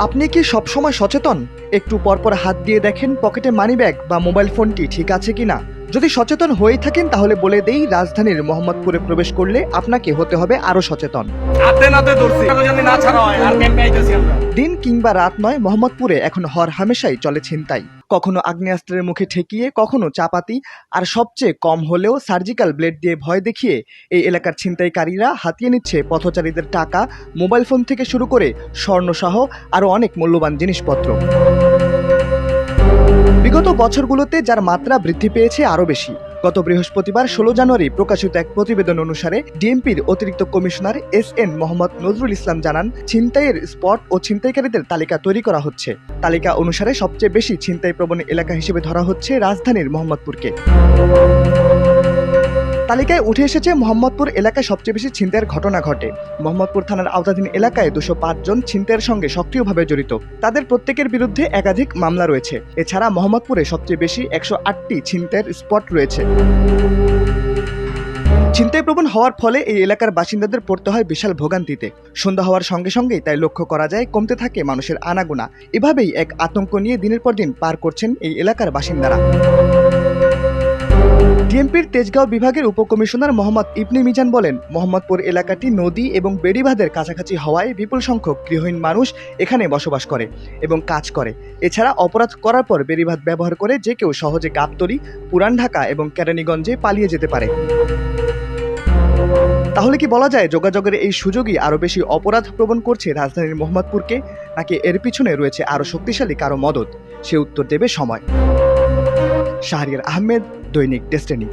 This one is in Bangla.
আপনি কি সবসময় সচেতন? একটু পরপর হাত দিয়ে দেখেন পকেটে মানিব্যাগ বা মোবাইল ফোনটি ঠিক আছে কিনা। যদি সচেতন হয়ে থাকেন তাহলে বলে দেই, রাজধানীর মোহাম্মদপুরে প্রবেশ করলে আপনাকে হতে হবে আরো সচেতন। দিন কিংবা রাত নয়, মোহাম্মদপুরে এখন হর হামেশাই চলে ছিনতাই। কখনো আগ্নেয়াস্ত্রের মুখে ঠেকিয়ে, কখনো চাপাতি, আর সবচেয়ে কম হলেও সার্জিক্যাল ব্লেড দিয়ে ভয় দেখিয়ে এই এলাকার ছিনতাইকারীরা হাতিয়ে নিচ্ছে পথচারীদের টাকা, মোবাইল ফোন থেকে শুরু করে স্বর্ণসহ আরও অনেক মূল্যবান জিনিসপত্র। বিগত বছরগুলোতে যার মাত্রা বৃদ্ধি পেয়েছে আরও বেশি। গত বৃহস্পতিবার 16 জানুয়ারি প্রকাশিত এক প্রতিবেদন অনুসারে ডিএমপির অতিরিক্ত কমিশনার SN মোহাম্মদ নজরুল ইসলাম জানান, ছিনতাইয়ের স্পট ও ছিনতাইকারীদের তালিকা তৈরি করা হচ্ছে। তালিকা অনুসারে সবচেয়ে বেশি ছিনতাই প্রবণ এলাকা হিসেবে ধরা হচ্ছে রাজধানীর মোহাম্মদপুরকে। তালিকায় উঠে এসেছে মোহাম্মদপুর এলাকায় সবচেয়ে বেশি ছিনতাইয়ের ঘটনা ঘটে। মোহাম্মদপুর থানার আওতাধীন এলাকায় 205 জন ছিনতাইয়ের সঙ্গে সক্রিয়ভাবে জড়িত। তাদের প্রত্যেকের বিরুদ্ধে একাধিক মামলা রয়েছে। এছাড়া মোহাম্মদপুরে সবচেয়ে বেশি 108টি ছিনতাইয়ের স্পট রয়েছে। ছিনতাই প্রবণ হওয়ার ফলে এই এলাকার বাসিন্দাদের পড়তে হয় বিশাল ভোগান্তিতে। সন্ধ্যা হওয়ার সঙ্গে সঙ্গেই তাই লক্ষ্য করা যায় কমতে থাকে মানুষের আনাগোনা। এভাবেই এক আতঙ্ক নিয়ে দিনের পর দিন পার করছেন এই এলাকার বাসিন্দারা। ডিএমপির তেজগাঁও বিভাগের উপকমিশনার মোহাম্মদ ইবনে মিজান বলেন, মোহাম্মদপুর এলাকাটি নদী এবং বেড়িবাঁধের কাছাকাছি হওয়ায় বিপুল সংখ্যক গৃহহীন মানুষ এখানে বসবাস করে এবং কাজ করে। এছাড়া অপরাধ করার পর বেড়িবাঁধ ব্যবহার করে যে কেউ সহজে গাবতলী, পুরান ঢাকা এবং কেরানীগঞ্জে পালিয়ে যেতে পারে। তাহলে কি বলা যায় যোগাযোগের এই সুযোগই আরও বেশি অপরাধ প্রবণ করছে রাজধানীর মোহাম্মদপুরকে, নাকি এর পিছনে রয়েছে আরও শক্তিশালী কারো মদদ? সে উত্তর দেবে সময়। শাহরিয়ার আহমেদ, দৈনিক ডেস্টিনি।